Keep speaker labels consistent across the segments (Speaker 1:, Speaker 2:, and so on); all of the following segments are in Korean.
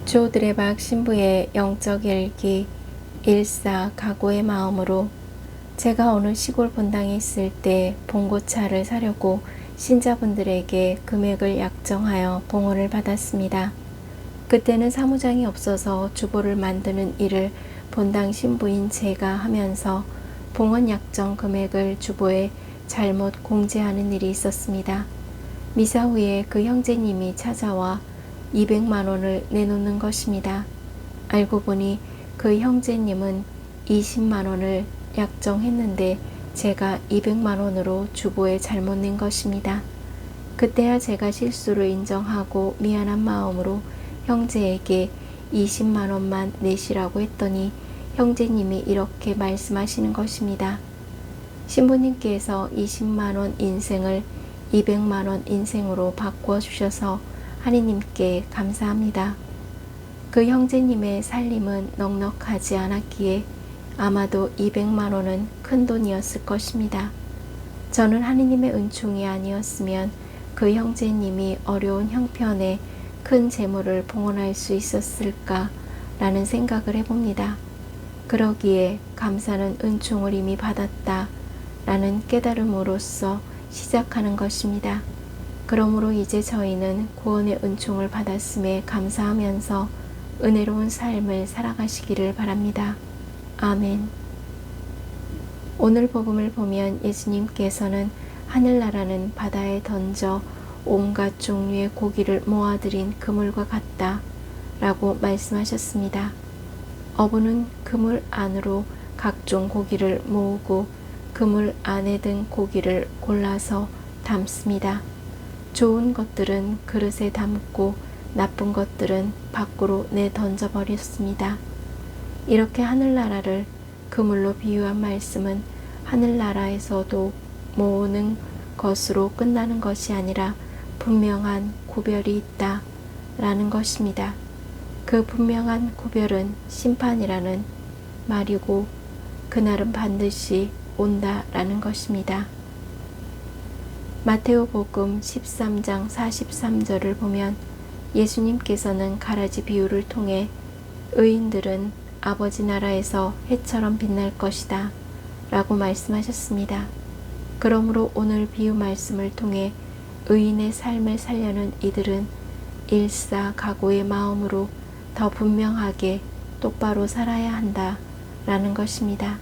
Speaker 1: 조드레박 신부의 영적 일기 일사 각오의 마음으로 제가 어느 시골 본당에 있을 때 봉고차를 사려고 신자분들에게 금액을 약정하여 봉헌을 받았습니다. 그때는 사무장이 없어서 주보를 만드는 일을 본당 신부인 제가 하면서 봉헌 약정 금액을 주보에 잘못 공제하는 일이 있었습니다. 미사 후에 그 형제님이 찾아와 200만 원을 내놓는 것입니다. 알고 보니 그 형제님은 20만 원을 약정했는데 제가 200만 원으로 주보에 잘못 낸 것입니다. 그때야 제가 실수를 인정하고 미안한 마음으로 형제에게 20만 원만 내시라고 했더니 형제님이 이렇게 말씀하시는 것입니다. 신부님께서 20만 원 인생을 200만 원 인생으로 바꾸어 주셔서 하느님께 감사합니다. 그 형제님의 살림은 넉넉하지 않았기에 아마도 200만 원은 큰 돈이었을 것입니다. 저는 하느님의 은총이 아니었으면 그 형제님이 어려운 형편에 큰 재물을 봉헌할 수 있었을까 라는 생각을 해봅니다. 그러기에 감사는 은총을 이미 받았다 라는 깨달음으로써 시작하는 것입니다. 그러므로 이제 저희는 구원의 은총을 받았음에 감사하면서 은혜로운 삶을 살아가시기를 바랍니다. 아멘. 오늘 복음을 보면 예수님께서는 하늘나라는 바다에 던져 온갖 종류의 고기를 모아들인 그물과 같다 라고 말씀하셨습니다. 어부는 그물 안으로 각종 고기를 모으고 그물 안에 든 고기를 골라서 담습니다. 좋은 것들은 그릇에 담고 나쁜 것들은 밖으로 내던져버렸습니다. 이렇게 하늘나라를 그물로 비유한 말씀은 하늘나라에서도 모으는 것으로 끝나는 것이 아니라 분명한 구별이 있다 라는 것입니다. 그 분명한 구별은 심판이라는 말이고 그날은 반드시 온다 라는 것입니다. 마테오복음 13장 43절을 보면 예수님께서는 가라지 비유를 통해 의인들은 아버지 나라에서 해처럼 빛날 것이다 라고 말씀하셨습니다. 그러므로 오늘 비유 말씀을 통해 의인의 삶을 살려는 이들은 일사각오의 마음으로 더 분명하게 똑바로 살아야 한다 라는 것입니다.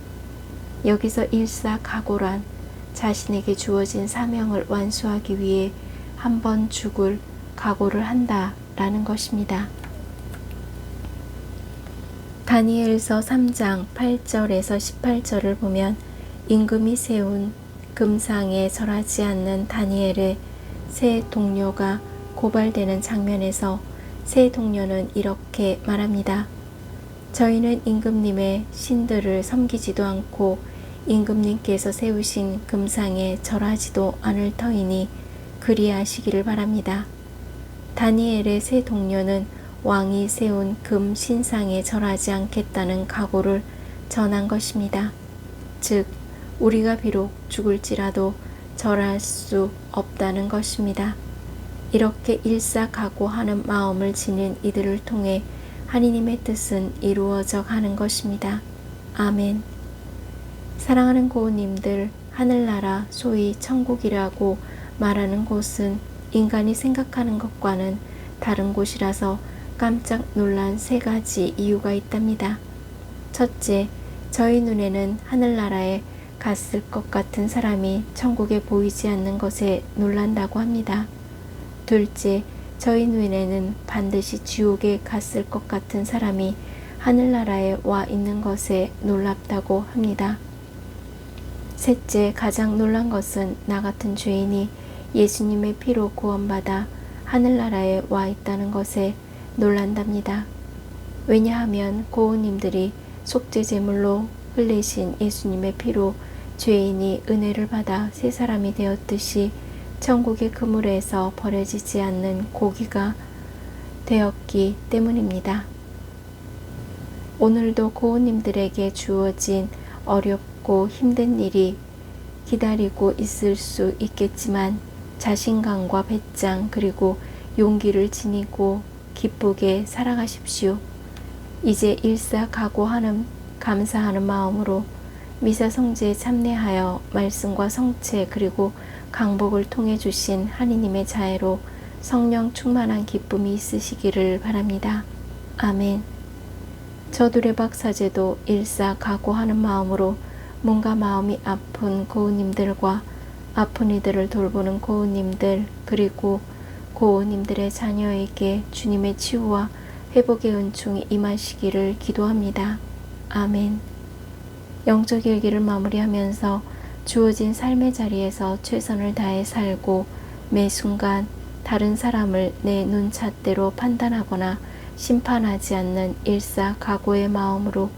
Speaker 1: 여기서 일사각오란 자신에게 주어진 사명을 완수하기 위해 한 번 죽을 각오를 한다 라는 것입니다. 다니엘서 3장 8절에서 18절을 보면 임금이 세운 금상에 절하지 않는 다니엘의 세 동료가 고발되는 장면에서 세 동료는 이렇게 말합니다. 저희는 임금님의 신들을 섬기지도 않고 임금님께서 세우신 금상에 절하지도 않을 터이니 그리하시기를 바랍니다. 다니엘의 세 동료는 왕이 세운 금 신상에 절하지 않겠다는 각오를 전한 것입니다. 즉 우리가 비록 죽을지라도 절할 수 없다는 것입니다. 이렇게 일사각오하는 마음을 지닌 이들을 통해 하느님의 뜻은 이루어져 가는 것입니다. 아멘. 사랑하는 고우님들, 하늘나라 소위 천국이라고 말하는 곳은 인간이 생각하는 것과는 다른 곳이라서 깜짝 놀란 세 가지 이유가 있답니다. 첫째, 저희 눈에는 하늘나라에 갔을 것 같은 사람이 천국에 보이지 않는 것에 놀란다고 합니다. 둘째, 저희 눈에는 반드시 지옥에 갔을 것 같은 사람이 하늘나라에 와 있는 것에 놀랍다고 합니다. 셋째, 가장 놀란 것은 나 같은 죄인이 예수님의 피로 구원받아 하늘나라에 와 있다는 것에 놀란답니다. 왜냐하면 고우님들이 속죄제물로 흘리신 예수님의 피로 죄인이 은혜를 받아 새 사람이 되었듯이 천국의 그물에서 버려지지 않는 고기가 되었기 때문입니다. 오늘도 고우님들에게 주어진 어렵고 힘든 일이 기다리고 있을 수 있겠지만 자신감과 배짱 그리고 용기를 지니고 기쁘게 살아가십시오. 이제 일사각오하는 감사하는 마음으로 미사 성제에 참여하여 말씀과 성체 그리고 강복을 통해 주신 하느님의 자애로 성령 충만한 기쁨이 있으시기를 바랍니다. 아멘. 저두레박 사제도 일사각오하는 마음으로 몸과 마음이 아픈 고우님들과 아픈 이들을 돌보는 고우님들 그리고 고우님들의 자녀에게 주님의 치유와 회복의 은총이 임하시기를 기도합니다. 아멘. 영적 일기를 마무리하면서 주어진 삶의 자리에서 최선을 다해 살고 매 순간 다른 사람을 내 눈잣대로 판단하거나 심판하지 않는 일사각오의 마음으로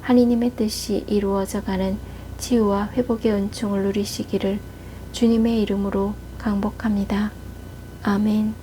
Speaker 1: 하느님의 뜻이 이루어져가는 치유와 회복의 은총을 누리시기를 주님의 이름으로 강복합니다. 아멘.